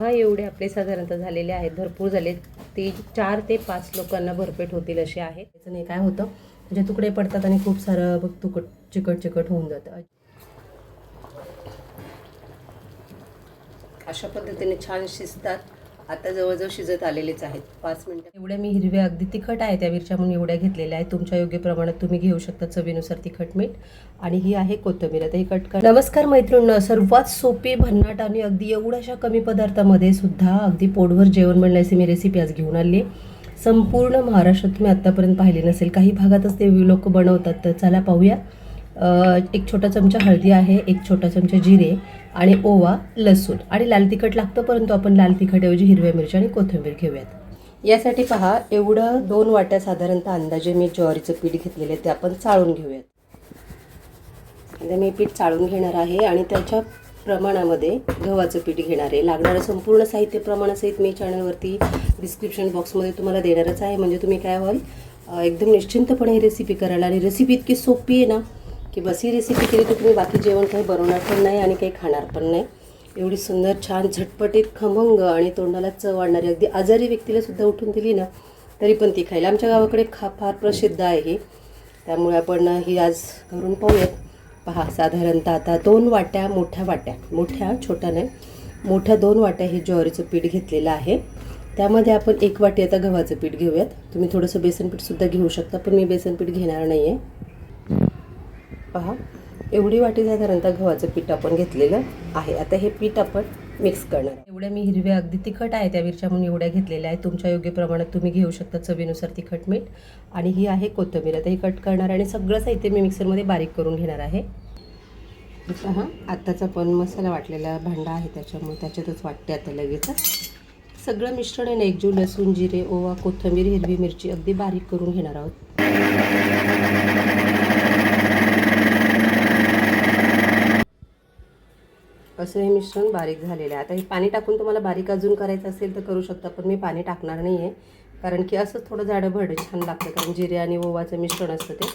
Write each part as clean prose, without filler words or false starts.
हा एवढे आपले साधारणतः झालेले आहेत, भरपूर झाले. ते 4 ते 5 लोकांना भरपेट होतील असे आहे. त्याचं नाही काय होतं म्हणजे तुकडे पडतात आणि खूप सारं बघ चिकट होऊन जातं. अशा पद्धतीने छान शिजतात. आता जवळजवळ शिजत आलेलेच आहेत. 5 मिनिटं. एवढ्या मी हिरव्या अगदी तिखट आहे त्या मिरच्या म्हणून एवढ्या घेतलेल्या आहेत. तुमच्या योग्य प्रमाणात तुम्ही घेऊ शकता चवीनुसार तिखट मीठ. आणि ही आहे कोथिंबीर. आता ही कट कर. नमस्कार मैत्रिणींनो, सर्वात सोपी भन्नाट आणि अगदी एवढ्याशा कमी पदार्थामध्ये सुद्धा अगदी पोटभर जेवण बनण्याची मी रेसिपी आज घेऊन आली. संपूर्ण महाराष्ट्रात तुम्ही आत्तापर्यंत पाहिली नसेल, काही भागातच ते लोक बनवतात. तर चला पाहूया. एक छोटा चमचा हळदी आहे, एक छोटा चमचा जिरे आणि ओवा, लसूण आणि लाल तिखट लागतं, परंतु आपण लाल तिखटऐवजी हिरव्या मिरच्या आणि कोथिंबीर घेऊयात. यासाठी पहा, एवढं 2 वाट्या साधारणतः अंदाजे मी ज्वारीचं पीठ घेतलेलं आहे, ते आपण चाळून घेऊयात. आता मी पीठ चाळून घेणार आहे आणि त्याच्या प्रमाणामध्ये गव्हाचं पीठ घेणार आहे. लागणारं संपूर्ण साहित्य प्रमाणासहित मी चॅनलवरती डिस्क्रिप्शन बॉक्समध्ये तुम्हाला देणारच आहे. म्हणजे तुम्ही काय व्हाल, एकदम निश्चिंतपणे ही रेसिपी करायला. आणि रेसिपी इतकी सोपी आहे ना की बस ही रेसिपी केली तर तुम्ही बाकी जेवण काही बनवणार पण नाही आणि काही खाणार पण नाही. एवढी सुंदर छान झटपटीत खमंग आणि तोंडाला चव आणणारी, अगदी आजारी व्यक्तीला सुद्धा उठून दिली ना तरी पण ती खायला. आमच्या गावाकडे फार प्रसिद्ध आहे ही, त्यामुळे आपण ही आज करून पाहूयात. पहा, साधारणतः आता 2 वाट्या, मोठ्या छोट्या नाही, मोठ्या 2 वाट्या हे ज्वारीचं पीठ घेतलेलं आहे. त्यामध्ये आपण 1 वाटी आता गव्हाचं पीठ घेऊयात. तुम्ही थोडंसं बेसन पीठसुद्धा घेऊ शकता, पण मी बेसन पीठ घेणार नाही आहे. पहा, एवढी वाटी साधारणतः गव्हाचं पीठ आपण घेतलेलं आहे. आता हे पीठ आपण मिक्स करणार. एवढ्या मी हिरव्या अगदी तिखट आहे त्या मिरच्या म्हणून एवढ्या घेतलेल्या आहेत. तुमच्या योग्य प्रमाणात तुम्ही घेऊ शकता चवीनुसार तिखट मीठ. आणि ही आहे कोथिंबीर. आता ही कट करणार आणि सगळं साहित्य मी मिक्सरमध्ये बारीक करून घेणार आहे. पहा, आत्ताचा पण मसाला वाटलेला भांडा आहे, त्याच्यामुळे त्याच्यातच वाटते आता लगेच. सगळं मिश्रण आहे ना, एकजीव लसूण, जिरे, ओवा, कोथिंबीर, हिरवी मिरची अगदी बारीक करून घेणार आहोत. असं हे मिश्रण बारीक झालेलं आहे. आता हे पाणी टाकून तुम्हाला बारीक अजून करायचं असेल तर करू शकता, पण मी पाणी टाकणार नाही आहे, कारण की असंच थोडं जाडं भरडं छान लागतं. कारण जिरे आणि ओवाचं मिश्रण असतं, ते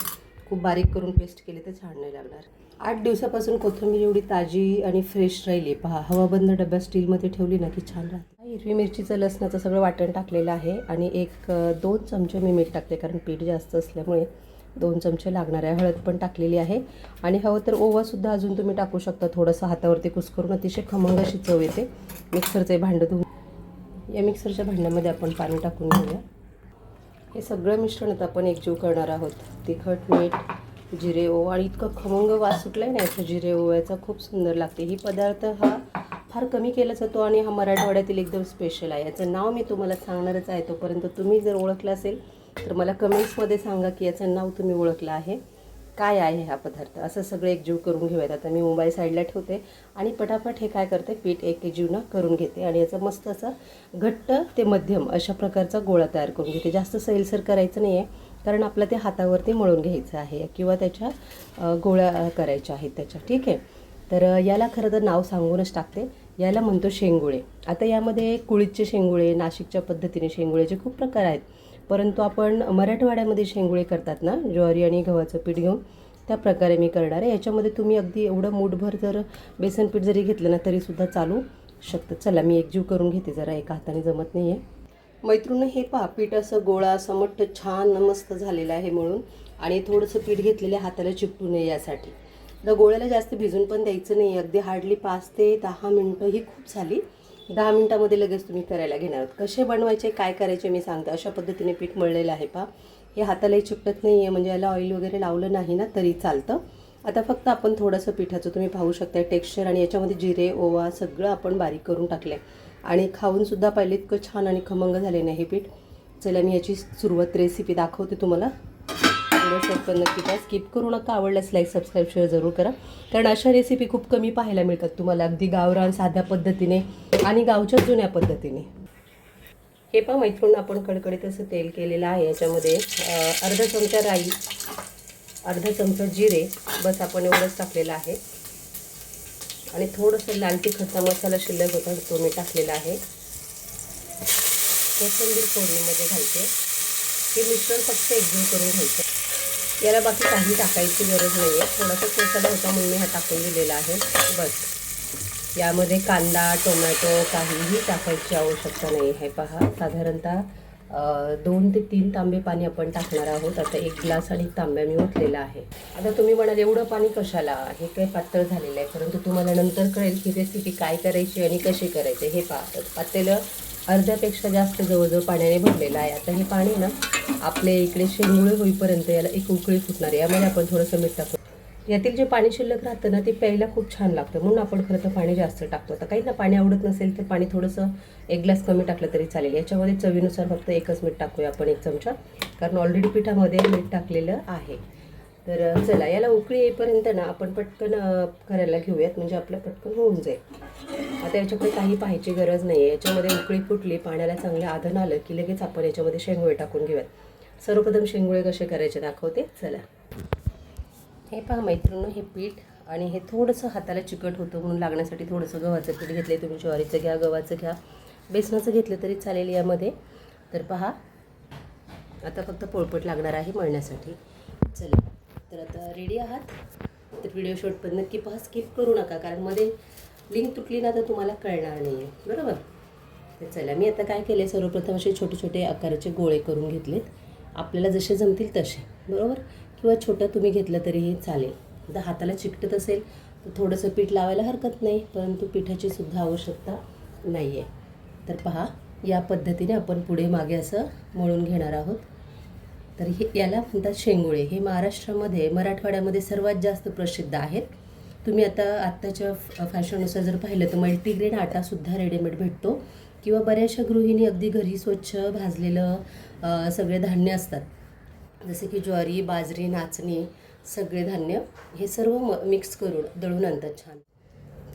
खूप बारीक करून पेस्ट केले तर छान नाही लागणार. 8 दिवसापासून कोथिंबीर एवढी ताजी आणि फ्रेश राहिली. पहा, हवाबंद डब्यात स्टीलमध्ये ठेवली ना की छान राहते. हिरवी मिरचीचं, लसणाचं सगळं वाटण टाकलेलं आहे. आणि 1-2 चमचे मी मीठ टाकले, कारण पीठ जास्त असल्यामुळे 2 चमचे लागणार आहे. हळद पण टाकलेली आहे. आणि हवं तर ओवासुद्धा अजून तुम्ही टाकू शकता, थोडंसं हातावरती कुस्करून. अतिशय खमंग अशी चव येते. मिक्सरचे भांडं धुवून या मिक्सरच्या भांड्यामध्ये आपण पाणी टाकून घेऊया. हे सगळं मिश्रण आता आपण एकजीव करणार आहोत. तिखट, मीठ, जिरे, ओवा आणि इतकं खमंग वास सुटला आहे ना याचा जिरे ओव्याचा, खूप सुंदर लागते. ही पदार्थ हा फार कमी केला जातो आणि हा मराठवाड्यातील एकदम स्पेशल आहे. याचं नाव मी तुम्हाला सांगणारच आहे. तोपर्यंत तुम्ही जर ओळखलं असेल तर मला कमेंट्समध्ये सांगा की याचं नाव तुम्ही ओळखलं आहे, काय आहे हा पदार्थ. असं सगळं एकजीव करून घेऊयात. आता मी मोबाईल साईडला ठेवते आणि पटापट हे काय करते, पीठ एकजीवनं करून घेते. आणि याचा मस्त असा घट्ट ते मध्यम अशा प्रकारचा गोळा तयार करून घेते. जास्त सैलसर करायचं नाही आहे, कारण आपलं ते हातावरती मळून घ्यायचं आहे किंवा त्याच्या गोळ्या करायच्या आहेत त्याच्या. ठीक आहे, तर याला खरं तर नाव सांगूनच टाकते. याला म्हणतो शेंगुळे. आता यामध्ये कुळीतचे शेंगुळे, नाशिकच्या पद्धतीने शेंगुळेचे खूप प्रकार आहेत, परंतु आपण मराठवाड्यामध्ये शेंगुळे करतात ना ज्वारी आणि गव्हाचं पीठ घेऊन, त्या प्रकारे मी करणार आहे. याच्यामध्ये तुम्ही अगदी एवढं मूठभर जर बेसन पीठ जरी घेतलं ना तरीसुद्धा चालू शकतं. चला, मी एकजीव करून घेते, जरा एका हाताने जमत नाही आहे. मैत्रिणी, हे पहा, पीठ असं गोळा असं मट्ट छान मस्त झालेलं आहे म्हणून. आणि थोडंसं पीठ घेतलेलं हाताला चिकटू नये यासाठी. तर गोळ्याला जास्त भिजून पण द्यायचं नाही. अगदी हार्डली 5 ते 10 मिनटं ही खूप झाली. 10 मिनटामध्ये लगेच तुम्ही करायला घेणार आहात. कसे बनवायचे, काय करायचे मी सांगते. अशा पद्धतीने पीठ मळलेलं आहे. पहा, हे हातालाही चिकटत नाही आहे, म्हणजे याला ऑइल वगैरे लावलं नाही ना तरी चालतं. आता फक्त आपण थोडंसं पिठाचं तुम्ही पाहू शकता टेक्स्चर, आणि याच्यामध्ये जिरे, ओवा सगळं आपण बारीक करून टाकलं आहे. आणि खाऊनसुद्धा पाहिलं इतकं छान आणि खमंग झाले नाही हे पीठ. चला, मी याची सुरुवात रेसिपी दाखवते तुम्हाला. पण नक्की काय स्किप करू नका. आवडल्यास लाईक, सबस्क्राईब, शेअर जरूर करा, कारण अशा रेसिपी खूप कमी पाहायला मिळतात तुम्हाला, अगदी गावरान साध्या पद्धतीने आणि गावच्या जुन्या पद्धतीने. हे पहा मैत्रिणी, आपण कडकडीत असं तेल केलेलं आहे. याच्यामध्ये अर्धा चमचा राई, अर्धा चमचा जिरे, बस आपण एवढंच टाकलेलं आहे. आणि थोडंसं लाल तिखटचा मसाला शिल्लक होता तो मी टाकलेला आहे. कोथिंबीर फोडणीमध्ये घालते. हे मिश्रण फक्त एकजीव करून घ्यायचं. याला बाकी काही टाकायची गरज नाही आहे. थोडासा मसाला होता म्हणून मी हा टाकून दिलेला आहे, बस. यामध्ये कांदा टोमॅटो काहीही टाकायची आवश्यकता नाही. हे पहा, साधारणतः 2 ते 3 तांबे पाणी आपण टाकणार आहोत. आता 1 ग्लास आणि 1 तांब्या मी ओतलेला आहे. आता तुम्ही म्हणाल एवढं पाणी कशाला, हे काही पातळ झालेलं आहे, परंतु तुम्हाला नंतर कळेल की रेसिपी काय करायची आणि कशी करायची. हे पहा, पातेलं अर्ध्यापेक्षा जास्त जवळजवळ पाण्याने भरलेलं आहे. आता हे पाणी ना आपल्या इकडे शेंगुळे होईपर्यंत याला एक उकळी फुटणार आहे. यामध्ये आपण थोडंसं मीठ टाकू. यातील जे पाणी शिल्लक राहतं ना ते प्यायला खूप छान लागतं, म्हणून आपण खरं तर पाणी जास्त टाकतो. आता काही ना पाणी आवडत नसेल तर पाणी थोडंसं 1 ग्लास कमी टाकलं तरी चालेल. याच्यामध्ये चवीनुसार फक्त 1च मीठ टाकूया आपण, 1 चमचा, कारण ऑलरेडी पिठामध्ये मीठ टाकलेलं आहे. तर चला, याला उकळी येईपर्यंत ना आपण पटकन करायला घेऊयात, म्हणजे आपलं पटकन होऊन जाईल. आता याच्याकडे काही पाहायची गरज नाही आहे. याच्यामध्ये उकळी फुटली, पाण्याला चांगलं आधण आलं की लगेच आपण याच्यामध्ये शेंगुळे टाकून घेऊयात. सर्वप्रथम शेंगुळे कसे करायचे दाखवते, चला. हे पहा मैत्रिणी, हे पीठ आणि हे थोडंसं हाताला चिकट होतं म्हणून लागण्यासाठी थोडंसं गव्हाचं पीठ घेतलं. तुम्ही ज्वारीचं घ्या, गव्हाचं घ्या, बेसनाचं घेतलं तरी चालेल यामध्ये. तर पहा, आता फक्त पोळपट लागणार आहे मळण्यासाठी. चला, तर आता रेडी आहात तर व्हिडिओ शॉर्ट पण नक्की पहा, स्किप करू नका, कारण मध्ये लिंक तुटली ना तर तुम्हाला कळणार नाही आहे, बरोबर. तर चला, मी आता काय केले, सर्वप्रथम असे छोटे छोटे आकाराचे गोळे करून घेतलेत. आपल्याला जसे जमतील तसे, बरोबर, किंवा छोटं तुम्ही घेतलं तरीही चालेल. आता हाताला चिकटत असेल तर थोडंसं पीठ लावायला हरकत नाही, परंतु पिठाची सुद्धा आवश्यकता नाही आहे. तर पहा, या पद्धतीने आपण पुढे मागे असं मळून घेणार आहोत. तर हे याला म्हणतात शेंगुळे. हे महाराष्ट्रामध्ये, मराठवाड्यामध्ये सर्वात जास्त प्रसिद्ध आहेत. तुम्ही आत्ताच्या फॅशननुसार जर पाहिलं तर मल्टीग्रेन आटासुद्धा रेडीमेड भेटतो, किंवा बऱ्याचशा गृहिणी अगदी घरी स्वच्छ भाजलेलं सगळे धान्य असतात, जसे की ज्वारी, बाजरी, नाचणी, सगळे धान्य हे सर्व मिक्स करून दळून आणतात छान.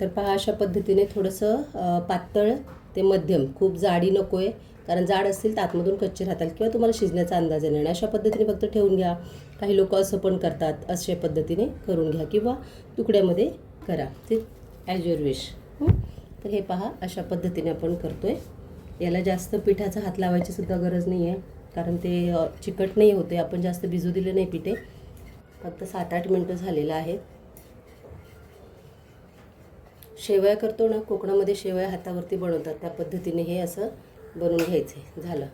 तर पहा, अशा पद्धतीने थोडंसं पातळ ते मध्यम, खूप जाडी नको आहे, कारण जाड असतील तर आतमधून कच्चे राहतात किंवा तुम्हाला शिजण्याचा अंदाज येणार नाही. अशा पद्धतीने फक्त ठेवून घ्या. काही लोक असं पण करतात, अशा पद्धतीने करून घ्या किंवा तुकड्यामध्ये करा, ते ॲज युअर विश. तर हे पहा, अशा पद्धतीने आपण करतो आहे. याला जास्त पिठाचा हात लावायची सुद्धा गरज नाही आहे, कारण ते चिकट नाही होते. आपण जास्त भिजू दिले नाही पिठे, फक्त 7-8 मिनटं झालेलं आहे. शेवया करतो ना, कोकणामध्ये शेवया हातावरती बनवतात, त्या पद्धतीने हे असं बनवून घ्यायचं झालं.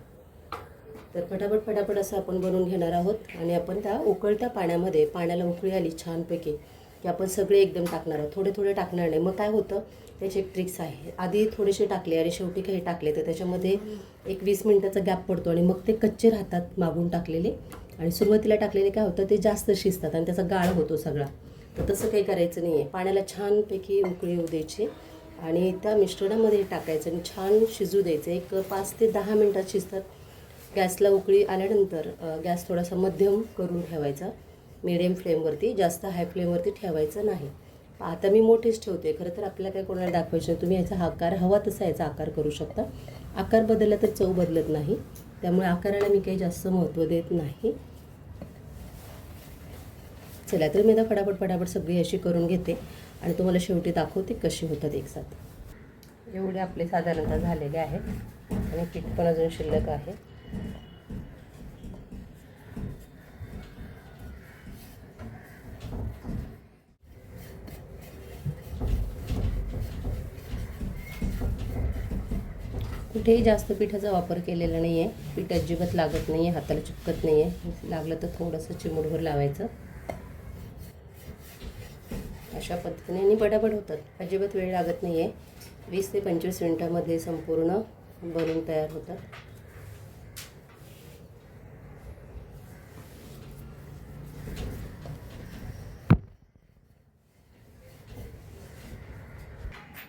तर फटाफट असं आपण बनवून घेणार आहोत. आणि आपण त्या उकळत्या पाण्यामध्ये, पाण्याला उकळी आली छानपैकी की आपण सगळे एकदम टाकणार आहोत, थोडे थोडे टाकणार नाही. मग काय होतं, त्याची एक ट्रिक्स आहे, आधी थोडेसे टाकले आणि शेवटी काही टाकले तर त्याच्यामध्ये एक 20 मिनटाचा गॅप पडतो आणि मग ते कच्चे राहतात मागून टाकलेले, आणि सुरुवातीला टाकलेले काय होतं, ते जास्त शिजतात आणि त्याचा गाळ होतो सगळा. तर तसं काही करायचं नाही आहे. पाण्याला छानपैकी उकळी येऊ द्यायची आणि त्या मिश्रणामध्ये टाकायचं आणि छान शिजू द्यायचं. एक 5 ते 10 मिनटात शिजतात. गॅसला उकळी आल्यानंतर गॅस थोडासा मध्यम करून ठेवायचा, मिडियम फ्लेमवरती, जास्त हाय फ्लेमवरती ठेवायचं नाही. आता मी मोठेच ठेवते, खरं तर आपल्याला काही कोणाला दाखवायचं नाही. तुम्ही याचा आकार हवा तसा याचा आकार करू शकता. आकार बदलला तर चव बदलत नाही, त्यामुळे आकाराला मी काही जास्त महत्त्व देत नाही. चला, तर मी आता फटाफट सगळी अशी करून घेते आणि तुम्हाला शेवटी दाखवते कशी होतात एकसाथ. एवढे आपले साधारणतः झालेले आहेत आणि पीठ पण अजून शिल्लक आहे. कुठेही जास्त पिठाचा वापर केलेला नाही आहे. पीठ अजिबात लागत नाही आहे, हाताला चिपकत नाही आहे. लागलं तर थोडंसं चिमूटभर लावायचं. अशा पद्धतीने आणि पटापट होतात, अजिबात वेळ लागत नाही आहे. 20 ते 25 मिनटामध्ये संपूर्ण बनवून तयार होतात.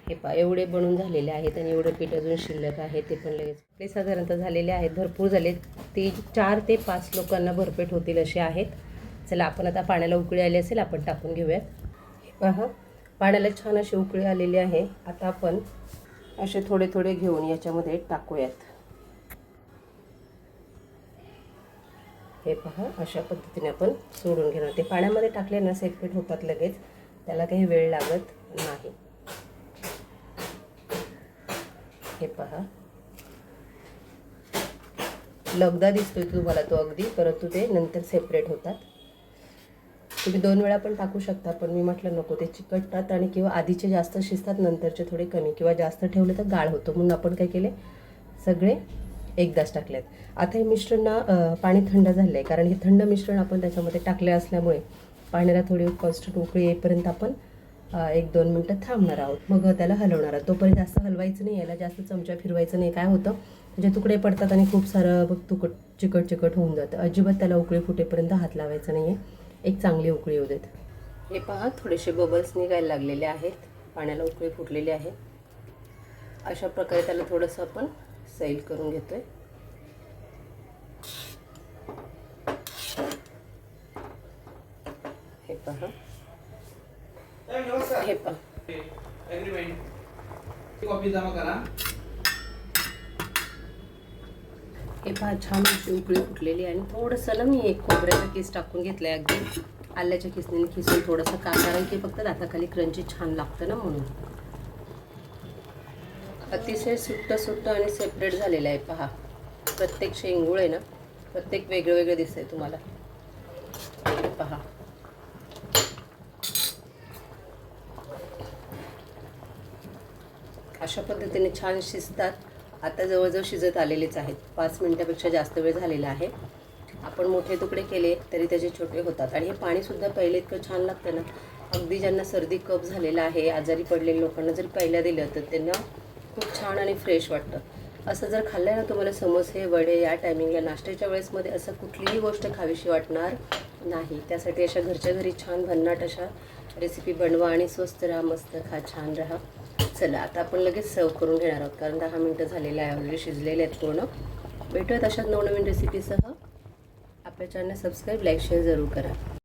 हे पहा, एवढे बनवून झालेले आहेत आणि एवढं पीठ अजून शिल्लक आहे, ते पण लगेच ते साधारणतः झालेले आहेत. भरपूर झाले, ते 4 ते 5 लोकांना भरपेट होतील असे आहेत. चला, आपण आता पाण्याला उकळी आली असेल, आपण टाकून घेऊयात. पहा, पाण्याला छान अशी उकळी आलेली आहे. आता आपण असे थोडे थोडे घेऊन याच्यामध्ये टाकूयात. हे पहा, अशा पद्धतीने आपण सोडून घेणार. ते पाण्यामध्ये टाकले ना सेपरेट होतात लगेच, त्याला काही वेळ लागत नाही. हे पहा, लगदा दिसतोय तुम्हाला तो अगदी, परंतु ते नंतर सेपरेट होतात. तुम्ही 2 वेळा पण टाकू शकता, पण मी म्हटलं नको, ते चिकटतात आणि किंवा आधीचे जास्त शिजतात, नंतरचे थोडे कमी, किंवा जास्त ठेवले तर गाळ होतो, म्हणून आपण काय केले सगळे एकदाच टाकलेत. आता हे मिश्रण ना पाणी थंड झालं आहे, कारण हे थंड मिश्रण आपण त्याच्यामध्ये टाकले असल्यामुळे पाण्याला थोडी कॉन्स्टंट उकळी येईपर्यंत आपण 1-2 मिनटं थांबणार आहोत. मग त्याला हलवणार आहोत. तोपर्यंत जास्त हलवायचं नाही, याला जास्त चमचा फिरवायचं नाही. काय होतं म्हणजे तुकडे पडतात आणि खूप सारं बघ चिकट होऊन जातं. अजिबात त्याला उकळी फुटेपर्यंत हात लावायचा नाही आहे. एक चांगली उकळी येऊ देत. हे पहा, थोडेसे बबल्स निघायला लागलेले आहेत, पाण्याला उकळी फुटलेली आहे. अशा प्रकारे त्याला थोडंसं आपण सैल करून घेतोय. हे पहा, हे पहा, हे पहा, छान अशी उकळी फुटलेली आहे. आणि थोडंसं ना मी एक खोबऱ्याचा किस टाकून घेतलाय, अगदी आल्याच्या किसने खिसून थोडंसं कारण की फक्त दाताखाली क्रंची छान लागतं ना, म्हणून. अतिशय सुट्ट आणि सेपरेट झालेलं आहे. पहा, प्रत्येक शेंगूळ आहे ना, प्रत्येक वेगळं वेगळं दिसतंय तुम्हाला. पहा, अशा पद्धतीने छान शिजतात. आता जवळजवळ शिजत आलेलेच आहेत. 5 मिनिटापेक्षा जास्त वेळ झालेला आहे. आपण मोठे तुकडे केले तरी त्याचे छोटे होतात. आणि हे पाणीसुद्धा पहिले इतकं छान लागतं ना, अगदी ज्यांना सर्दी कफ झालेला आहे, आजारी पडलेल्या लोकांना जर पहिल्या दिलं तर त्यांना खूप छान आणि फ्रेश वाटतं. असं जर खाल्लं ना तुम्हाला समोसे वडे या टायमिंगला नाश्त्याच्या वेळेसमध्ये असं कुठलीही गोष्ट खावीशी वाटणार नाही. त्यासाठी अशा घरच्या घरी छान भन्नाट अशा रेसिपी बनवा आणि स्वस्त राहा, मस्त खा, छान राहा. चला, आता आपण लगेच सर्व करून घेणार आहोत, कारण 10 मिनटं झालेले आहे, ऑलरेडी शिजलेले आहेत पूर्ण. भेटूयात अशाच नवनवीन रेसिपीसह. आपल्या चॅनल सबस्क्राईब, लाईक, शेअर जरूर करा.